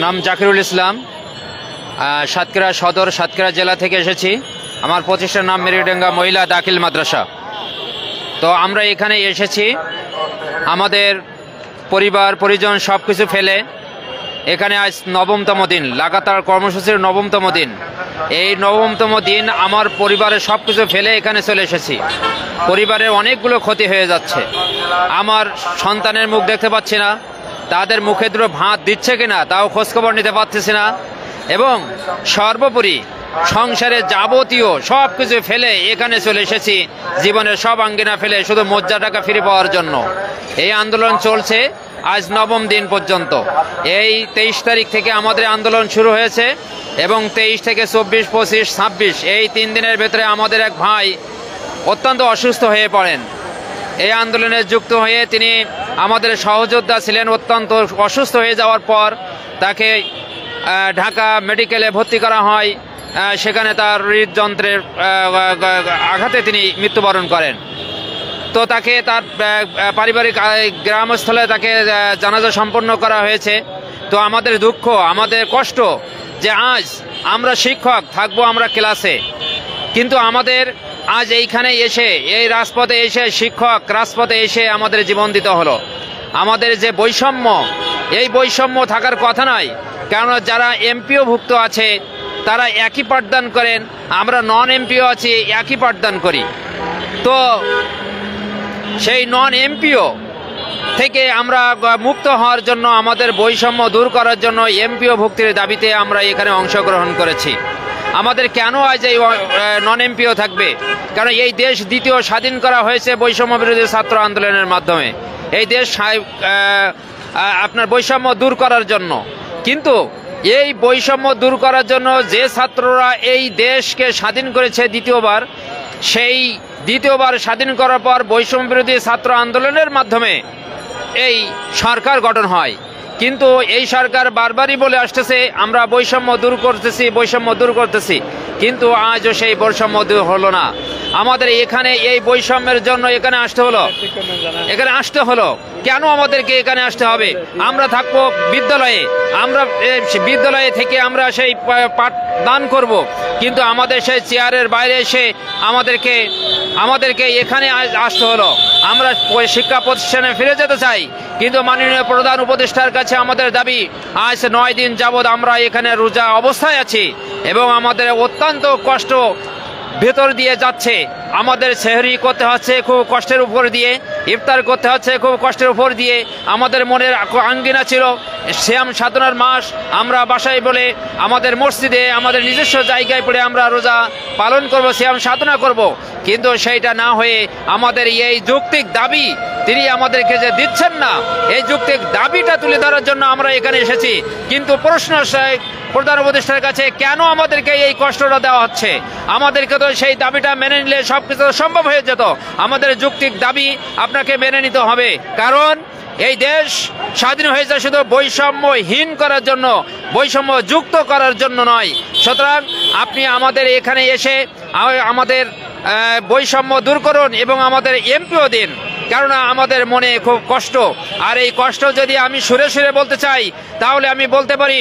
নাম জাকিরুল ইসলাম, সাতক্ষীরা সদর, সাতক্ষীরা জেলা থেকে এসেছি। আমার প্রতিষ্ঠানের নাম মেরিডাঙ্গা মহিলা দাখিল মাদ্রাসা। তো আমরা এখানে এসেছি আমাদের পরিবার পরিজন সব কিছু ফেলে। এখানে আজ নবমতম দিন, লাগাতার কর্মসূচির নবমতম দিন। এই নবমতম দিন আমার পরিবারের সব কিছু ফেলে এখানে চলে এসেছি। পরিবারের অনেকগুলো ক্ষতি হয়ে যাচ্ছে। আমার সন্তানের মুখ দেখতে পাচ্ছি না, তাদের মুখে দুটো ভাত দিচ্ছে কিনা তাও খোঁজখবর নিতে পারতেছি না, এবং সর্বোপরি সংসারে যাবতীয় সব কিছু ফেলে এখানে চলে এসেছি, জীবনের সব আঙ্গিনা ফেলে শুধু মজ্জা টাকা ফিরে পাওয়ার জন্য। এই আন্দোলন চলছে আজ নবম দিন পর্যন্ত। এই 23 তারিখ থেকে আমাদের আন্দোলন শুরু হয়েছে এবং 23 থেকে 24, 25, 26 এই 3 দিনের ভেতরে আমাদের এক ভাই অত্যন্ত অসুস্থ হয়ে পড়েন। এই আন্দোলনে যুক্ত হয়ে তিনি আমাদের সহযোদ্ধা ছিলেন। অত্যন্ত অসুস্থ হয়ে যাওয়ার পর তাকে ঢাকা মেডিকেলে ভর্তি করা হয়। সেখানে তার হৃদযন্ত্রের আঘাতে তিনি মৃত্যুবরণ করেন। তো তাকে তার পারিবারিক গ্রামস্থলে তাকে জানাজা সম্পন্ন করা হয়েছে। তো আমাদের দুঃখ, আমাদের কষ্ট যে আজ আমরা শিক্ষক থাকবো আমরা ক্লাসে, কিন্তু আমাদের আজ এইখানে এসে এই রাজপথে এসে শিক্ষক রাজপথে এসে আমাদের জীবন দিতে হলো। আমাদের যে বৈষম্য, এই বৈষম্য থাকার কথা নয়, কারণ যারা এমপিও ভুক্ত আছে তারা একই পাঠদান করেন, আমরা নন এমপিও আছি একই পাঠদান করি। তো সেই নন এমপিও থেকে আমরা মুক্ত হওয়ার জন্য, আমাদের বৈষম্য দূর করার জন্য এমপিও ভুক্তির দাবিতে আমরা এখানে অংশগ্রহণ করেছি। আমাদের কেন আজ এই নন এমপিও থাকবে? কারণ এই দেশ দ্বিতীয় স্বাধীন করা হয়েছে বৈষম্য বিরোধী ছাত্র আন্দোলনের মাধ্যমে। এই দেশ আপনার বৈষম্য দূর করার জন্য। কিন্তু এই বৈষম্য দূর করার জন্য যে ছাত্ররা এই দেশকে স্বাধীন করেছে দ্বিতীয়বার, সেই দ্বিতীয়বার স্বাধীন করার পর বৈষম্য বিরোধী ছাত্র আন্দোলনের মাধ্যমে এই সরকার গঠন হয়। কিন্তু এই সরকার বারবারই বলে আসতেছে আমরা বৈষম্য দূর করতেছি, বৈষম্য দূর করতেছি, কিন্তু আজও সেই বৈষম্য দূর হলো না। আমাদের এখানে এই বৈষম্যের জন্য এখানে আসতে হলো। কেন আমাদেরকে এখানে আসতে হবে? আমরা থাকবো বিদ্যালয়ে, আমরা বিদ্যালয়ে থেকে আমরা সেই পাঠদান করব, কিন্তু আমাদের সেই চেয়ারের বাইরে এসে আমাদেরকে এখানে আসতে হলো। আমরা শিক্ষা প্রতিষ্ঠানে ফিরে যেতে চাই, কিন্তু মাননীয় প্রধান উপদেষ্টার কাছে আমাদের দাবি, আজ 9 দিন যাবৎ আমরা এখানে রোজা অবস্থায় আছি এবং আমাদের অত্যন্ত কষ্ট ভেতর দিয়ে যাচ্ছে। আমাদের সেহরি করতে হচ্ছে খুব কষ্টের উপর দিয়ে, ইফতার করতে হচ্ছে খুব কষ্টের উপর দিয়ে। আমাদের মনের আঙ্গিনা ছিল সিয়াম সাধনার মাস, আমরা বাসায় বলে আমাদের মসজিদে আমাদের নিজস্ব জায়গায় পড়ে আমরা রোজা পালন করব, সিয়াম সাধনা করব, কিন্তু সেইটা না হয়ে আমাদের এই যৌক্তিক দাবি তিনি আমাদেরকে যে দিচ্ছেন না, এই যৌক্তিক দাবিটা তুলে ধরার জন্য আমরা এখানে এসেছি। কিন্তু প্রশ্ন প্রধান উপদেষ্টার কাছে, কেন আমাদেরকে এই কষ্টটা দেওয়া হচ্ছে? আমাদেরকে তো সেই দাবিটা মেনে নিলে সবকিছু সম্ভব হয়ে যেত। আমাদের যৌক্তিক দাবি আপনাকে মেনে নিতে হবে, কারণ এই দেশ স্বাধীন হয়েছে শুধু বৈষম্যহীন করার জন্য, বৈষম্য যুক্ত করার জন্য নয়। সুতরাং আপনি আমাদের এখানে এসে আমাদের বৈষম্য দূর করুন এবং আমাদের এমপিও দিন, কেননা আমাদের মনে খুব কষ্ট। আর এই কষ্ট যদি আমি সুরে সুরে বলতে চাই, তাহলে আমি বলতে পারি